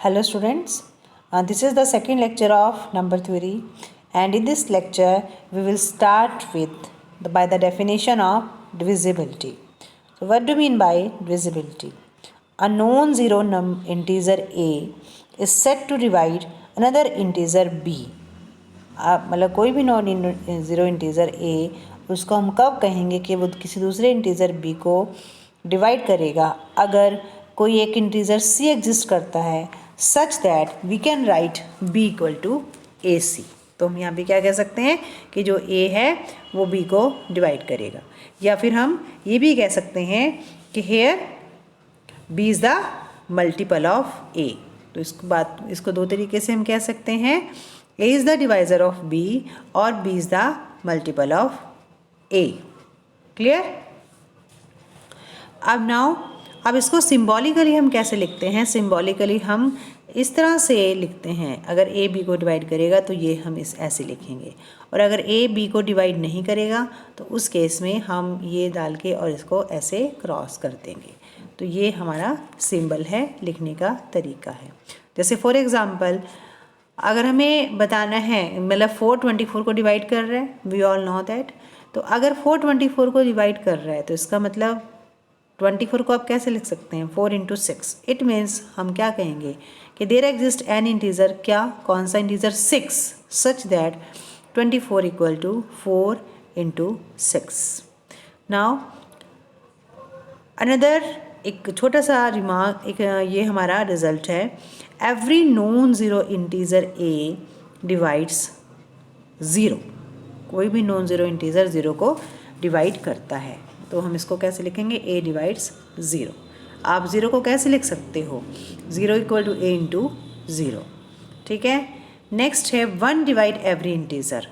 Hello students, this is the second lecture of number theory, and in this lecture we will start with by the definition of divisibility. So what do you mean by divisibility? A non-zero integer a is said to divide another integer b. मतलब कोई भी non zero integer ए उसको हम कब कहेंगे कि वो किसी दूसरे इंटीज़र बी को डिवाइड करेगा अगर कोई एक इंटीज़र सी एग्जिस्ट करता है such that we can write b equal to a c. तो हम यहाँ पे क्या कह सकते हैं कि जो ए है वो बी को डिवाइड करेगा, या फिर हम ये भी कह सकते हैं कि here b is the multiple of a. तो इसको दो तरीके से हम कह सकते हैं, A is the divisor of B और B is the multiple of A. Clear? अब इसको सिम्बॉलिकली हम कैसे लिखते हैं? सिम्बॉलिकली हम इस तरह से लिखते हैं, अगर A B को डिवाइड करेगा तो ये हम ऐसे लिखेंगे, और अगर A B को डिवाइड नहीं करेगा तो उस केस में हम ये डाल के और इसको ऐसे क्रॉस कर देंगे। तो ये हमारा सिंबल है, लिखने का तरीका है। जैसे फॉर एग्ज़ाम्पल अगर हमें बताना है, मतलब 424 को डिवाइड कर रहा है, वी ऑल नो दैट। तो अगर 424 को डिवाइड कर रहा है तो इसका मतलब 24 को आप कैसे लिख सकते हैं? 4 × 6। इट मीन्स हम क्या कहेंगे कि देयर एग्जिस्ट एन इंटीजर, क्या कौन सा integer? 6, such that 24 equal to 4 × 6। Now another एक छोटा सा रिमार्क, ये हमारा रिजल्ट है। Every non zero integer a divides zero. कोई भी नॉन ज़ीरो इंटीज़र ज़ीरो को डिवाइड करता है, तो हम इसको कैसे लिखेंगे? A divides zero. आप ज़ीरो को कैसे लिख सकते हो? 0 equal to a into zero. ठीक है। नेक्स्ट है 1 डिवाइड एवरी इंटीज़र।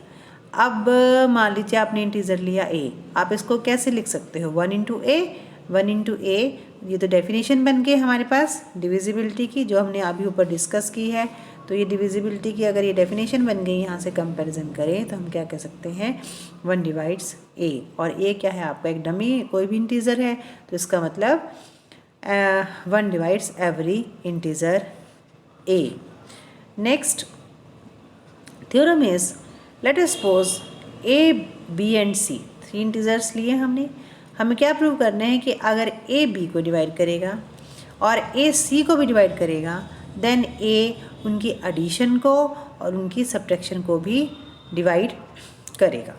अब मान लीजिए आपने इंटीज़र लिया ए, आप इसको कैसे लिख सकते हो? 1 × ए, 1 × ए। ये तो डेफिनेशन बन गई हमारे पास डिविजिबिलिटी की, जो हमने अभी ऊपर डिस्कस की है। तो ये डिविजिबिलिटी की अगर ये डेफिनेशन बन गई, यहाँ से कंपैरिजन करें तो हम क्या कह सकते हैं? 1 डिवाइड्स ए। और ए क्या है? आपका एक डमी कोई भी इंटीज़र है, तो इसका मतलब 1 divides every integer a. Next theorem is, let us suppose a b and c, 3 integers लिए हमने। हमें क्या प्रूव करना है कि अगर ए बी को डिवाइड करेगा और ए सी को भी डिवाइड करेगा, देन ए उनकी एडिशन को और उनकी सब्ट्रैक्शन को भी डिवाइड करेगा,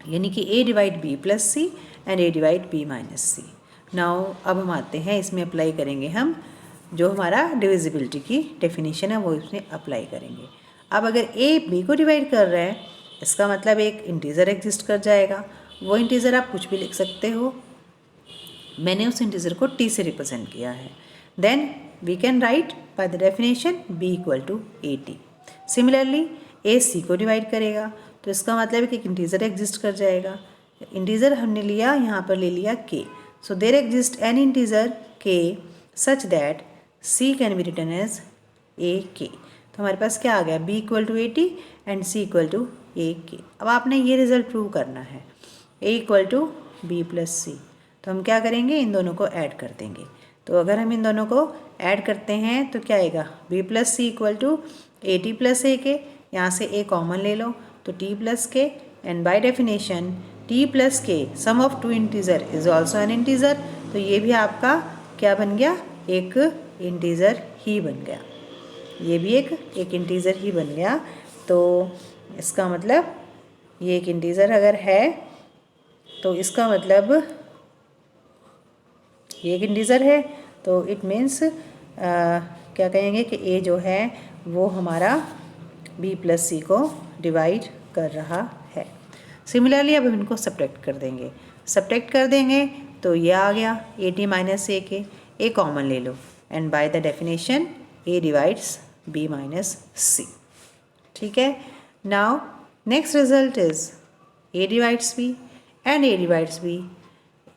यानी कि a divide b plus c and a divide b minus c. Now अब हम आते हैं, इसमें अप्लाई करेंगे हम जो हमारा डिविजिबिलिटी की डेफिनेशन है वो इसमें अप्लाई करेंगे। अब अगर ए बी को डिवाइड कर रहा है, इसका मतलब एक इंटीज़र एग्जिस्ट कर जाएगा। वो इंटीज़र आप कुछ भी लिख सकते हो, मैंने उस इंटीज़र को टी से रिप्रेजेंट किया है। Then we can write by the definition b equal to a t. Similarly a c को डिवाइड करेगा तो इसका मतलब कि एक इंटीज़र एग्जिस्ट कर जाएगा। इंटीज़र हमने लिया, यहाँ पर ले लिया k. So there exist an integer k such that c can be written as a k. तो हमारे पास क्या आ गया? B equal to a t and c equal to a k. अब आपने ये रिजल्ट प्रूव करना है, a equal to b plus c. तो हम क्या करेंगे? इन दोनों को ऐड कर देंगे। तो अगर हम इन दोनों को ऐड करते हैं तो क्या आएगा? B plus c equal to a t plus a k. यहाँ से ए कॉमन ले लो तो t plus k, and by definition t plus k sum of 2 integer is also an integer. तो ये भी आपका क्या बन गया? एक इंटीज़र ही बन गया। ये भी एक इंटीज़र ही बन गया। तो इसका मतलब ये एक इंटीज़र अगर है तो इसका मतलब ये एक इंटीज़र है, तो इट मीन्स क्या कहेंगे कि ए जो है वो हमारा बी प्लस सी को डिवाइड कर रहा है। सिमिलरली अब हम इनको सब्ट्रैक्ट कर देंगे। सब्ट्रैक्ट कर देंगे तो ये आ गया ए टी माइनस ए के। ए कॉमन ले लो and by the definition a divides b minus c. ठीक है। Now next result is a divides b and a divides b,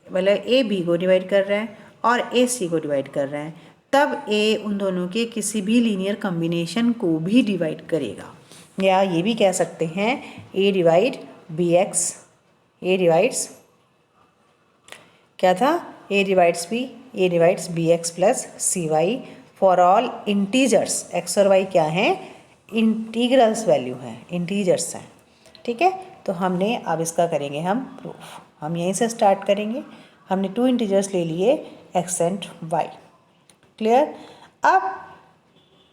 मतलब ए बी को डिवाइड कर रहा है और ए सी को डिवाइड कर रहा है, तब ए उन दोनों के किसी भी लीनियर कॉम्बिनेशन को भी डिवाइड करेगा। या ये भी कह सकते हैं a divide b x, a divides क्या था? A divides b, a divides b x plus c y for all integers x और वाई क्या हैं, इंटीग्रल्स वैल्यू हैं, इंटीजर्स हैं। ठीक है, तो हमने अब इसका करेंगे हम प्रूफ। हम यहीं से स्टार्ट करेंगे। हमने 2 इंटीजर्स ले लिए एक्स एंड वाई। क्लियर। अब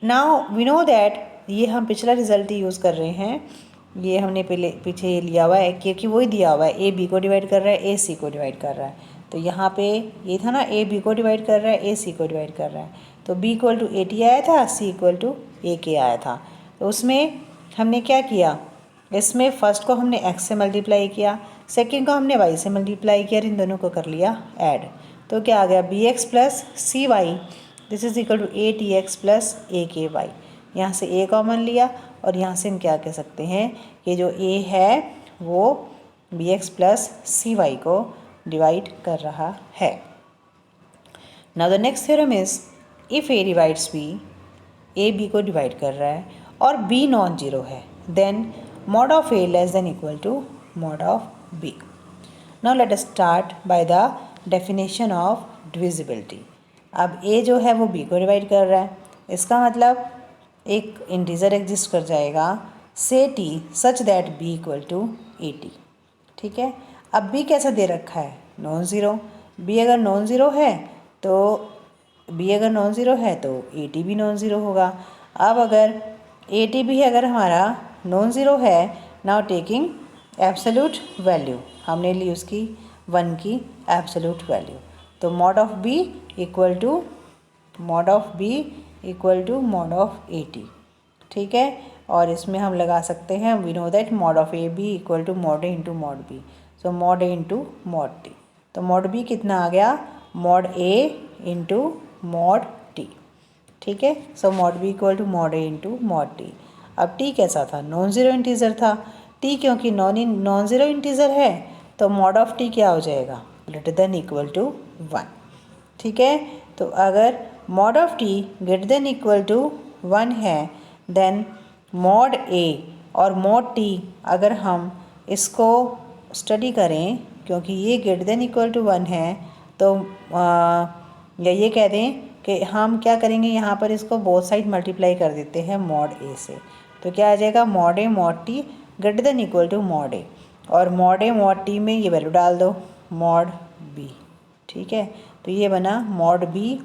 नाउ वी नो दैट ये हम पिछला रिजल्ट ही यूज़ कर रहे हैं। ये हमने पीछे लिया हुआ है क्योंकि वही दिया हुआ है, ए बी को डिवाइड कर रहा है, ए सी को डिवाइड कर रहा है। तो यहाँ पे ये था ना, ए बी को डिवाइड कर रहा है, ए सी को डिवाइड कर रहा है। तो b equal to a t आया था, सी इक्वल टू ए के आया था। तो उसमें हमने क्या किया, इसमें फर्स्ट को हमने एक्स से मल्टीप्लाई किया, सेकेंड को हमने वाई से मल्टीप्लाई किया, इन दोनों को कर लिया ऐड। तो क्या आ गया, b x plus c y this is equal to a t x plus a k y. यहाँ से ए कॉमन लिया और यहाँ से हम क्या कह सकते हैं कि जो ए है वो b x plus c y को डिवाइड कर रहा है। Now the next theorem is if a divides b, a b को डिवाइड कर रहा है और बी नॉन जीरो है, then mod of a less than equal to mod of b. Now let us start by the definition of divisibility. अब a जो है वो बी को डिवाइड कर रहा है, इसका मतलब एक इंटीजर एग्जिस्ट कर जाएगा say t such that b equal to a t. ठीक है, अब बी कैसा दे रखा है, नॉन ज़ीरो। बी अगर नॉन ज़ीरो है तो ए टी भी नॉन ज़ीरो होगा। अब अगर ए टी भी अगर हमारा नॉन ज़ीरो है, नाउ टेकिंग एब्सोल्यूट वैल्यू, हमने ली उसकी 1 की एब्सोल्यूट वैल्यू, तो mod of b equal to mod of a t. ठीक है, और इसमें हम लगा सकते हैं, we know that mod of a b equal to mod a into mod b, so mod a into mod t. तो मॉड बी कितना आ गया, mod a into mod t. ठीक है, so mod b equal to mod a into mod t. अब t कैसा था, non zero integer था। टी क्योंकि नॉन ज़ीरो इंटीजर है तो मॉड ऑफ टी क्या हो जाएगा, ग्रेटर देन इक्वल टू 1। ठीक है, तो अगर mod of t greater than equal to 1 है, देन मॉड ए और मॉड टी अगर हम इसको स्टडी करें, क्योंकि ये ग्रेटर देन इक्वल टू 1 है, तो या ये कह दें कि हम क्या करेंगे, यहाँ पर इसको बोथ साइड मल्टीप्लाई कर देते हैं मॉड ए से। तो क्या आ जाएगा, mod a mod t greater than equal to mod a, और मॉड ए मॉड टी में ये वैल्यू डाल दो, मॉड बी। ठीक है, तो ये बना mod b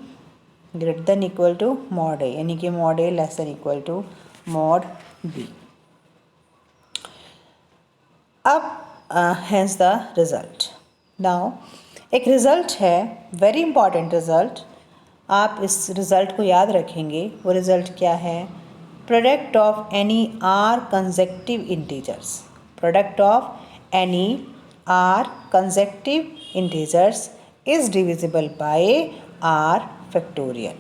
greater than equal to mod a, यानी कि mod a less than equal to mod b. अब हैज़ द रिज़ल्ट। नाउ एक रिज़ल्ट है, वेरी इंपॉर्टेंट रिज़ल्ट, आप इस रिज़ल्ट को याद रखेंगे। वो रिज़ल्ट क्या है, product of any r consecutive integers, product of any r consecutive integers is divisible by r factorial.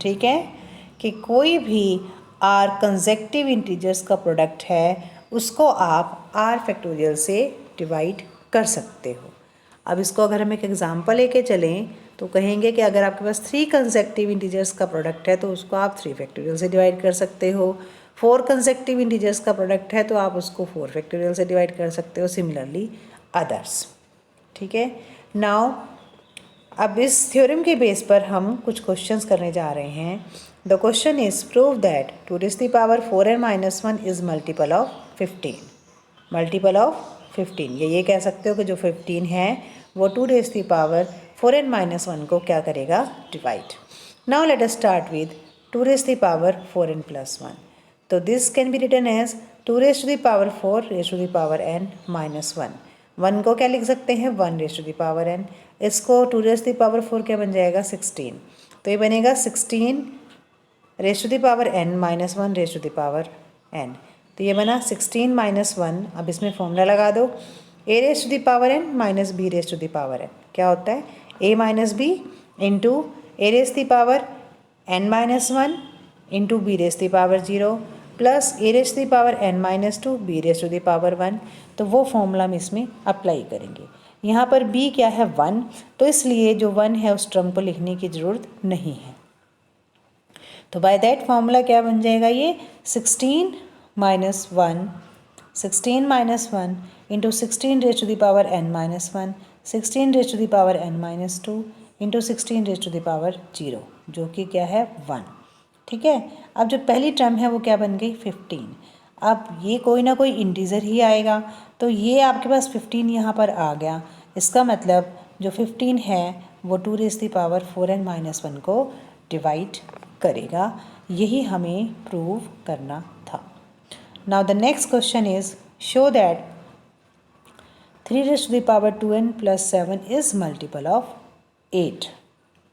ठीक है, कि कोई भी आर कंसेक्टिव इंटीजर्स का प्रोडक्ट है उसको आप आर फैक्टोरियल से डिवाइड कर सकते हो। अब इसको अगर हम एक एग्जांपल लेके चलें तो कहेंगे कि अगर आपके पास 3 कंसेक्टिव इंटीजर्स का प्रोडक्ट है तो उसको आप 3 फैक्टोरियल से डिवाइड कर सकते हो। 4 कंसेक्टिव इंटीजर्स का प्रोडक्ट है तो आप उसको 4 फैक्टोरियल से डिवाइड कर सकते हो, सिमिलरली अदर्स। ठीक है, नाउ अब इस थ्योरम के बेस पर हम कुछ क्वेश्चंस करने जा रहे हैं। The question is prove that 2⁻⁴n-1 is multiple of 15, multiple of 15। ये कह सकते हो कि जो 15 है वो 2⁻⁴n-1 को क्या करेगा, divide. Now let us start with 2⁻⁴n+1। तो this can be written as 2⁻⁴n-1। 1 को क्या लिख सकते हैं, 1⁻n। इसको 2⁻⁴ क्या बन जाएगा, 16। तो ये बनेगा 16⁻n-1⁻n। तो ये बना 16-1। अब इसमें फॉर्मूला लगा दो, a⁻n माइनस b⁻n क्या होता है, a minus b into a⁻n-1 into b⁻0 plus a⁻n-2 b⁻1। तो वो फॉर्मूला हम इसमें अप्लाई करेंगे। यहाँ पर b क्या है, 1, तो इसलिए जो 1 है उस टर्म को लिखने की ज़रूरत नहीं है। तो बाय दैट फॉर्मूला क्या बन जाएगा, ये 16-1 into 16⁻n-1 16⁻n-2 into 16 raise to the power 0, जो कि क्या है 1। ठीक है, अब जो पहली टर्म है वो क्या बन गई 15। अब ये कोई ना कोई इंटीज़र ही आएगा, तो ये आपके पास 15 यहाँ पर आ गया। इसका मतलब जो 15 है वो 2 रेज द पावर 4n-1 को डिवाइड करेगा। यही हमें प्रूव करना था। Now the next question is show that 3 raise to the power 2n plus 7 is multiple of 8।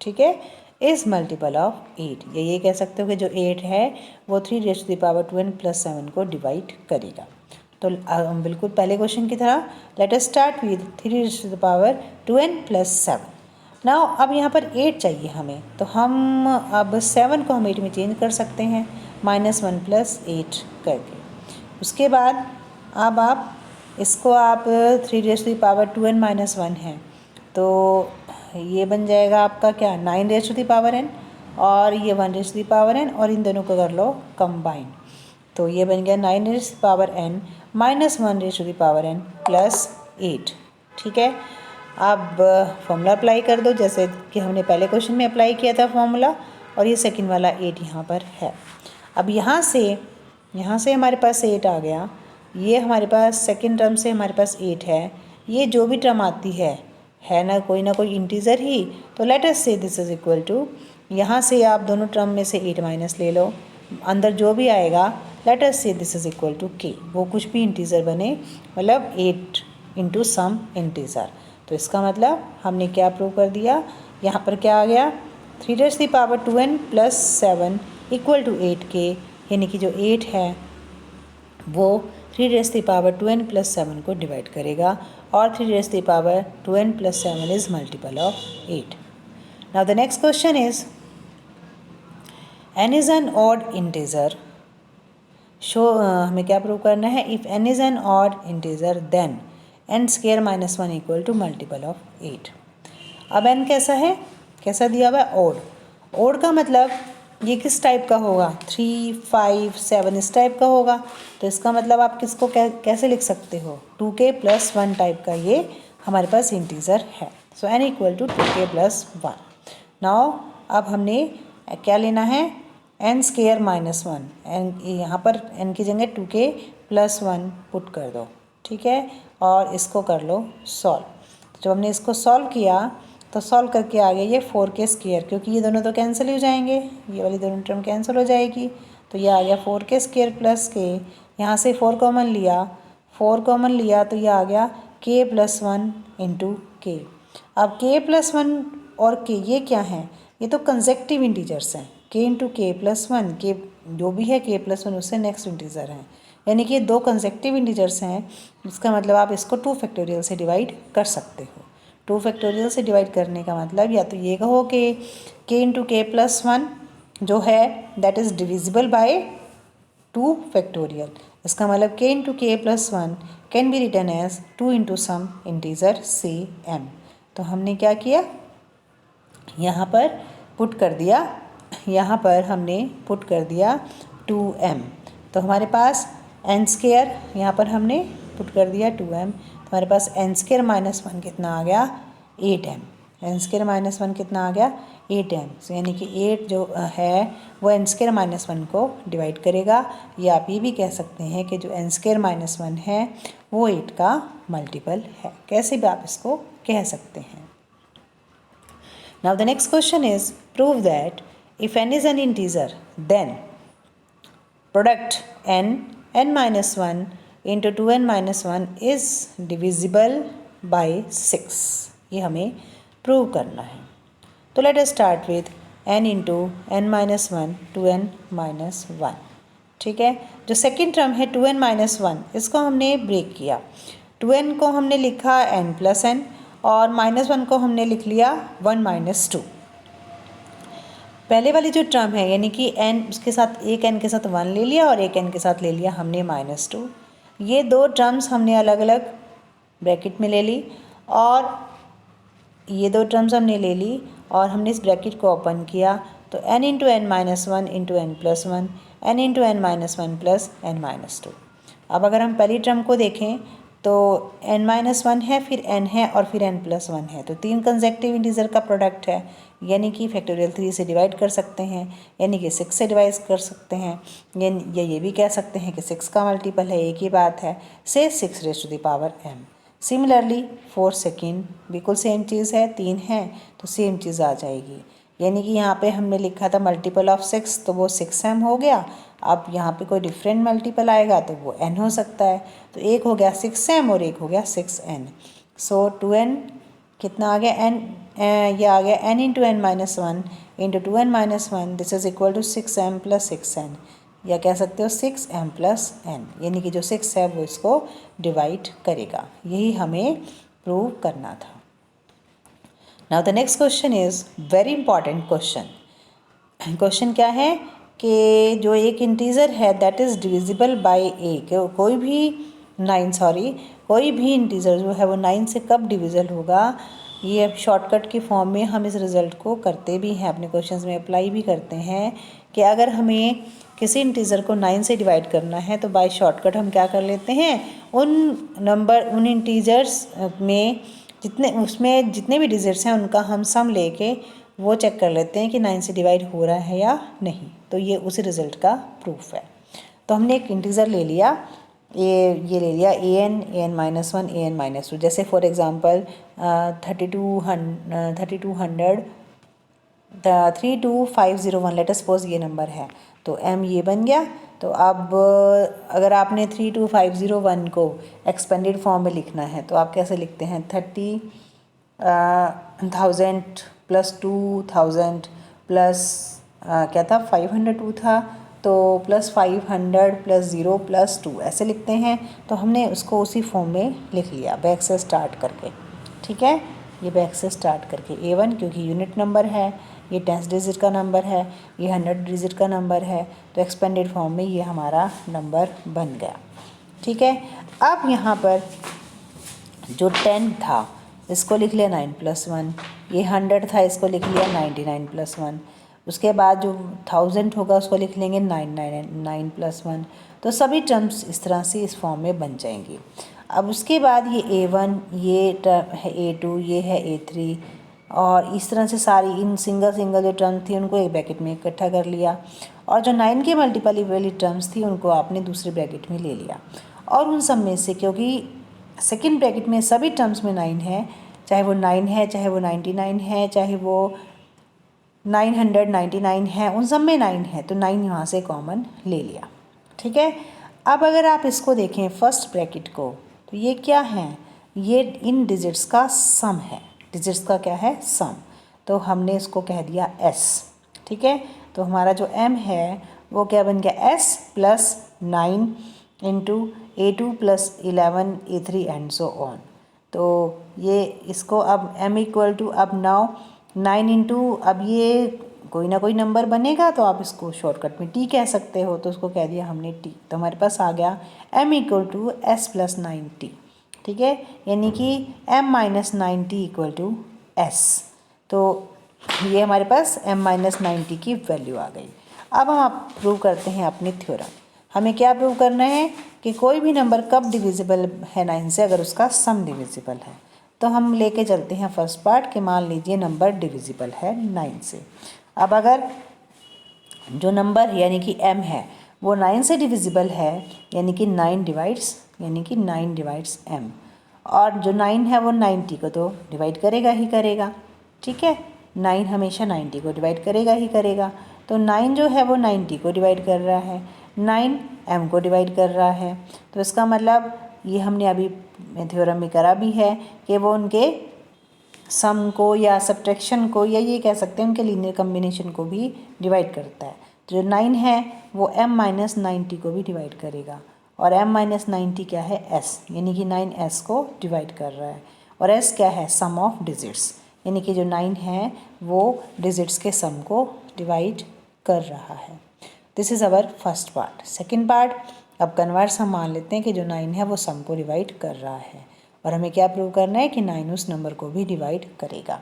ठीक है, इज मल्टीपल ऑफ 8, ये कह सकते हो कि जो 8 है वो 3 raise to the power 2n plus 7 को डिवाइड करेगा। तो बिल्कुल पहले क्वेश्चन की तरह let us start with 3 raise to the power 2n plus 7। Now अब यहाँ पर 8 चाहिए हमें, तो हम अब 7 को हम 8 में चेंज कर सकते हैं -1 प्लस 8 करके। उसके बाद अब आप इसको आप 3 raise to the power 2n minus 1 है, तो ये बन जाएगा आपका क्या 9 raise to the power n, और ये 1 raise to the power n, और इन दोनों को कर लो कंबाइन, तो ये बन गया 9 raise to the power n minus 1 raise to the power n plus 8। ठीक है, अब फॉर्मूला अप्लाई कर दो जैसे कि हमने पहले क्वेश्चन में अप्लाई किया था फॉर्मूला, और ये सेकंड वाला 8 यहाँ पर है। अब यहाँ से हमारे पास 8 आ गया, ये हमारे पास सेकंड टर्म से हमारे पास 8 है। ये जो भी टर्म आती है ना कोई इंटीज़र ही, तो let us say this is equal to, यहाँ से आप दोनों टर्म में से 8 माइनस ले लो, अंदर जो भी आएगा let us say this is equal to k, वो कुछ भी इंटीज़र बने, मतलब 8 इंटू सम इंटीज़र। तो इसका मतलब हमने क्या प्रूव कर दिया, यहाँ पर क्या आ गया 3 raise to the power 2n plus 7 equal to 8k, यानी कि जो 8 है वो 3 raise to the power 2n plus 7 को डिवाइड करेगा, और 3 raise to the power 2n plus 7 is multiple of 8। Now the next question is n is an odd integer, show हमें क्या प्रूव करना है, if n is an odd integer then n square minus 1 equal to multiple of 8। अब n कैसा है, कैसा दिया हुआ है ऑड। ऑड का मतलब ये किस टाइप का होगा 3, 5, 7 इस टाइप का होगा, तो इसका मतलब आप किसको कैसे लिख सकते हो 2k प्लस 1 टाइप का ये हमारे पास इंटीज़र है। So n equal to 2k plus 1। Now अब हमने क्या लेना है n स्क्वायर माइनस 1, n यहाँ पर n की जगह 2k प्लस 1 पुट कर दो। ठीक है, और इसको कर लो सॉल्व। तो जब हमने इसको सॉल्व किया तो सॉल्व करके आ गया ये 4k स्क्वायर, क्योंकि ये दोनों तो कैंसिल हो जाएंगे, ये वाली दोनों टर्म कैंसिल हो जाएगी, तो ये आ गया 4k स्क्वायर प्लस k, यहाँ से 4 कॉमन लिया तो ये आ गया k प्लस 1 इंटू k। अब k प्लस 1 और k ये क्या हैं, ये तो कंसेक्टिव इंटीजर्स हैं, k into k plus 1, k जो भी है k प्लस 1 उससे नेक्स्ट इंटीजर हैं, यानी कि ये दो कंसेक्टिव इंटीजर्स हैं। इसका मतलब आप इसको 2 फैक्टोरियल से डिवाइड कर सकते हो। 2 फैक्टोरियल से डिवाइड करने का मतलब या तो ये कहो कि k इंटू k प्लस 1 जो है that is divisible by 2 factorial, इसका मतलब k into k plus 1 can be written as 2 into some integer c m। तो हमने क्या किया, यहाँ पर पुट कर दिया, यहाँ पर हमने पुट कर दिया 2m, तो हमारे पास n स्क्वायर यहाँ पर हमने पुट कर दिया 2m, तो हमारे पास n स्क्वायर माइनस 1 कितना आ गया 8m, n स्क्वायर माइनस 1 कितना आ गया 8m, सो यानी कि 8 जो है वो n स्क्वायर माइनस 1 को डिवाइड करेगा, या आप ये भी कह सकते हैं कि जो n स्क्वायर माइनस 1 है वो 8 का मल्टीपल है, कैसे भी आप इसको कह सकते हैं। Now the next question is prove that if n is an integer then product n minus 1 into 2n minus 1 is divisible by 6। ये हमें प्रूव करना है। तो let us start with n into n minus 1 2n minus 1। ठीक है, जो second term है 2n minus 1 इसको हमने ब्रेक किया, 2n को हमने लिखा n plus n और -1 को हमने लिख लिया 1 minus 2। पहले वाली जो टर्म है यानी कि n उसके साथ एक n के साथ 1 ले लिया और एक n के साथ ले लिया हमने -2, ये दो टर्म्स हमने अलग अलग ब्रैकेट में ले ली, और ये दो टर्म्स हमने ले ली और हमने इस ब्रैकेट को ओपन किया, तो n into n minus 1 into n plus 1 n into n minus 1 plus n minus 2। अब अगर हम पहली टर्म को देखें तो n-1 है, फिर n है और फिर n+1 है, तो 3 कंसेक्टिव इंटीजर का प्रोडक्ट है, यानी कि फैक्टोरियल 3 से डिवाइड कर सकते हैं, यानी कि 6 से डिवाइड कर सकते हैं, या ये भी कह सकते हैं कि 6 का मल्टीपल है, एक ही बात है, से 6⁻m। सिमिलरली 4 सेकेंड बिल्कुल सेम चीज़ है, 3 है तो सेम चीज़ आ जाएगी, यानी कि यहाँ पे हमने लिखा था मल्टीपल ऑफ 6 तो वो 6m हो गया। अब यहाँ पे कोई डिफरेंट मल्टीपल आएगा तो वो n हो सकता है, तो एक हो गया 6m और एक हो गया 6n। सो 2n कितना आ गया n, ये आ गया n into n-1 into 2n-1, this is equal to 6m + 6n, या कह सकते हो 6m + n, यानी कि जो 6 है वो इसको डिवाइड करेगा। यही हमें प्रूव करना था। Now the next question is very important question. Question क्या है कि जो एक इंटीजर है दैट इज़ डिविजिबल बाय ए, कोई भी इंटीजर जो है वो 9 से कब डिविजल होगा। ये शॉर्टकट की फॉर्म में हम इस रिज़ल्ट को करते भी हैं, अपने क्वेश्चंस में अप्लाई भी करते हैं कि अगर हमें किसी इंटीजर को 9 से डिवाइड करना है तो बाय शॉर्टकट हम क्या कर लेते हैं, उन इंटीजर्स में जितने भी डिजिट्स हैं उनका हम सम लेके वो चेक कर लेते हैं कि 9 से डिवाइड हो रहा है या नहीं, तो ये उसी रिज़ल्ट का प्रूफ है। तो हमने एक इंटीजर ले लिया, ये ले लिया an, an-1, an-2, जैसे for example 32501 late us suppose ये नंबर है, तो m ये बन गया। तो अब अगर आपने 32501 को एक्सपेंडेड फॉर्म में लिखना है तो आप कैसे लिखते हैं, 30,000 + 2,000 प्लस क्या था 502 था, तो +500 + 0 + 2 ऐसे लिखते हैं। तो हमने उसको उसी फॉर्म में लिख लिया बैक से स्टार्ट करके, ठीक है, ये बैक से स्टार्ट करके A1 क्योंकि यूनिट नंबर है, ये 10 डिजिट का नंबर है, ये 100 डिजिट का नंबर है, तो एक्सपेंडेड फॉर्म में ये हमारा नंबर बन गया, ठीक है। अब यहाँ पर जो 10 था इसको लिख लिया 9 + 1, ये 100 था इसको लिख लिया 99 + 1, उसके बाद जो 1000 होगा उसको लिख लेंगे 999 + 1, तो सभी टर्म्स इस तरह से इस फॉर्म में बन जाएंगी। अब उसके बाद ये A1, ये टर्म है A2, ये है A3, और इस तरह से सारी इन सिंगल जो टर्म थी उनको एक ब्रैकेट में इकट्ठा कर लिया, और जो 9 के मल्टीपल वाली टर्म्स थी उनको आपने दूसरे ब्रैकेट में ले लिया, और उन सब में से क्योंकि सेकेंड ब्रैकेट में सभी टर्म्स में 9 है, चाहे वो 9 है, चाहे वो 99 है, चाहे वो 999 है, उन सब में 9 है, तो 9 यहाँ से कॉमन ले लिया, ठीक है। अब अगर आप इसको देखें फर्स्ट ब्रैकेट को, तो ये क्या है, ये इन डिजिट्स का सम है, डिजिट्स का क्या है सम, तो हमने इसको कह दिया s, ठीक है। तो हमारा जो m है वो क्या बन गया s + 9 into A2 + 11 A3 and so on. तो ये इसको अब m = अब नाउ 9 इंटू, अब ये कोई ना कोई नंबर बनेगा तो आप इसको शॉर्टकट में t कह सकते हो, तो उसको कह दिया हमने t, तो हमारे पास आ गया m = s + 9t, ठीक है, यानी कि m - 9t = s। तो ये हमारे पास m - 9t की वैल्यू आ गई। अब हम प्रूव करते हैं अपनी थ्योरम। हमें क्या प्रूव करना है कि कोई भी नंबर कब डिविजिबल है 9 से, अगर उसका सम डिविजिबल है। तो हम लेके चलते हैं फर्स्ट पार्ट कि मान लीजिए नंबर डिविजिबल है 9 से। अब अगर जो नंबर यानी कि m है वो 9 से डिविजिबल है, यानी कि 9 डिवाइड्स m, और जो 9 है वो 90 को तो डिवाइड करेगा ही करेगा, ठीक है, 9 हमेशा 90 को डिवाइड करेगा ही करेगा। तो 9 जो है वो 90 को डिवाइड कर रहा है, 9 m को डिवाइड कर रहा है, तो इसका मतलब ये हमने अभी थ्योरम में करा भी है कि वो उनके सम को या सब्ट्रैक्शन को, या ये कह सकते हैं उनके लीनियर कम्बिनेशन को भी डिवाइड करता है। तो जो 9 है वो m - 90 को भी डिवाइड करेगा, और m - 90 क्या है s, यानी कि 9s को डिवाइड कर रहा है, और s क्या है सम ऑफ डिजिट्स, यानी कि जो 9 है वो डिजिट्स के सम को डिवाइड कर रहा है। This is our first part. Second part, अब कन्वर्स हम मान लेते हैं कि जो 9 है वो सम को डिवाइड कर रहा है, और हमें क्या प्रूव करना है कि 9 उस नंबर को भी डिवाइड करेगा।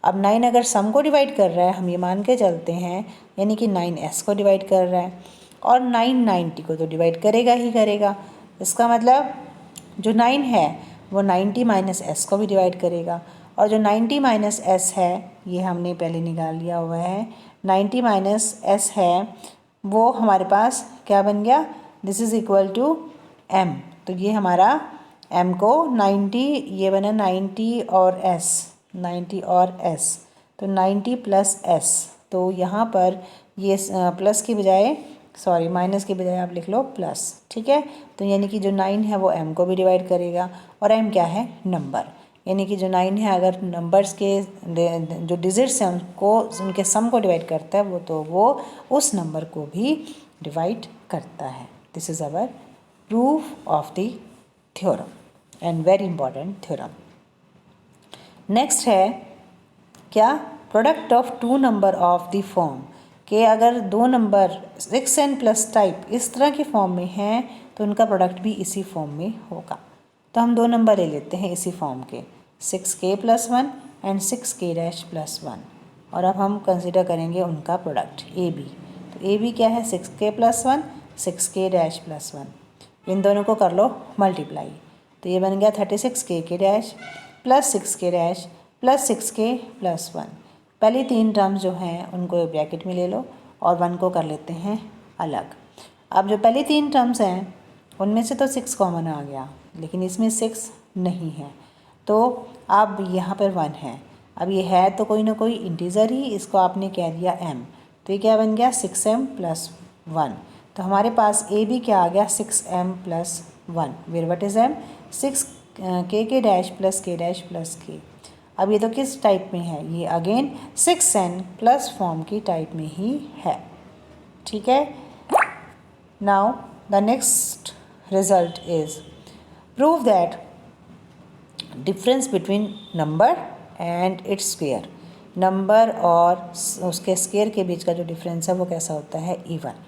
अब 9 अगर सम को डिवाइड कर रहा है, हम ये मान के चलते हैं, यानी कि 9s को डिवाइड कर रहा है, और 9 90 को तो डिवाइड करेगा ही करेगा। इसका मतलब जो 9 है वो 90 माइनस एस को भी डिवाइड करेगा, और जो 90 माइनस एस है ये हमने पहले निकाल लिया हुआ है, 90 माइनस एस है वो हमारे पास क्या बन गया, this is equal to m. तो ये हमारा m को 90, ये बना 90 और s, 90 और s, तो 90 प्लस s। तो यहाँ पर ये प्लस की बजाय, सॉरी माइनस की बजाय आप लिख लो प्लस, ठीक है। तो यानी कि जो 9 है वो m को भी डिवाइड करेगा, और m क्या है, नंबर, यानी कि जो 9 है अगर नंबर्स के जो डिजिट्स हैं उनको, उनके सम को डिवाइड करता है वो, तो वो उस नंबर को भी डिवाइड करता है। This is our proof of the theorem and very important theorem. Next है क्या, product of two number of the form, कि अगर दो नंबर 6n प्लस टाइप इस तरह के फॉर्म में हैं तो उनका प्रोडक्ट भी इसी फॉर्म में होगा। तो हम दो नंबर ले लेते हैं इसी फॉर्म के, 6k plus 1 and 6k dash plus 1, और अब हम कंसिडर करेंगे उनका प्रोडक्ट AB। तो AB क्या है, 6k plus 1 6k dash plus 1, इन दोनों को कर लो मल्टीप्लाई, तो ये बन गया 36k के dash plus 6k dash plus 6k plus 1। पहली तीन टर्म्स जो हैं उनको ब्रैकेट में ले लो और 1 को कर लेते हैं अलग। अब जो पहली तीन टर्म्स हैं उनमें से तो 6 कॉमन आ गया, लेकिन इसमें 6 नहीं है, तो अब यहाँ पर 1 है। अब ये है तो कोई ना कोई इंटीज़र ही, इसको आपने कह दिया m, तो ये क्या बन गया 6m प्लस 1। तो हमारे पास ए बी क्या आ गया, 6m plus 1, where what is m, 6k dash plus k dash plus k। अब ये तो किस टाइप में है, ये अगेन 6n प्लस फॉर्म की टाइप में ही है, ठीक है। Now the next result is prove that difference between number and its square, number और उसके स्क्वायर के बीच का जो डिफरेंस है वो कैसा होता है, इवन।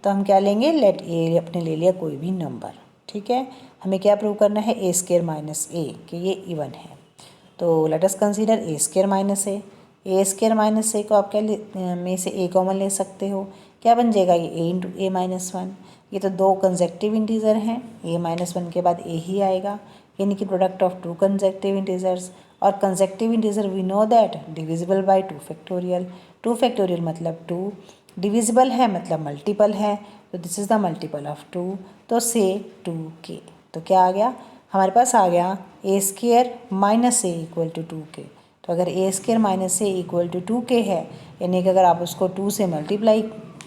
तो हम क्या लेंगे, लेट ए अपने ले लिया कोई भी नंबर, ठीक है। हमें क्या प्रूव करना है, ए स्क्वायर माइनस ए, कि ये इवन है। तो let us consider a square minus a square minus a को आप क्या में से ए कॉमन ले सकते हो, क्या बन जाएगा, ये ए इंटू ए माइनस 1। ये तो दो कंसेक्टिव इंटीजर हैं, ए माइनस 1 के बाद ए ही आएगा, यानी कि product of two consecutive integers, और consecutive integer we know that divisible by 2 factorial, 2 factorial मतलब 2, डिविजिबल है मतलब मल्टीपल है, तो this is the multiple of 2, तो से 2k। तो क्या आ गया, हमारे पास आ गया a square minus a equal to 2k। तो अगर a square minus a equal to 2k है, यानी कि अगर आप उसको 2 से मल्टीप्लाई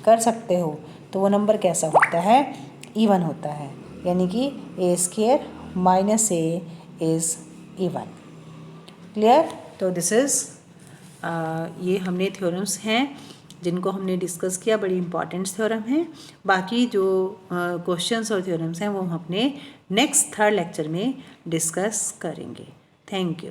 कर सकते हो तो वो नंबर कैसा होता है, इवन होता है, यानी कि a square minus a is even. Clear. तो दिस इज़ ये हमने थ्योरम्स हैं जिनको हमने डिस्कस किया, बड़ी इंपॉर्टेंट थ्योरम है। बाकी जो क्वेश्चंस और थ्योरम्स हैं वो हम अपने नेक्स्ट 3rd लेक्चर में डिस्कस करेंगे। Thank you.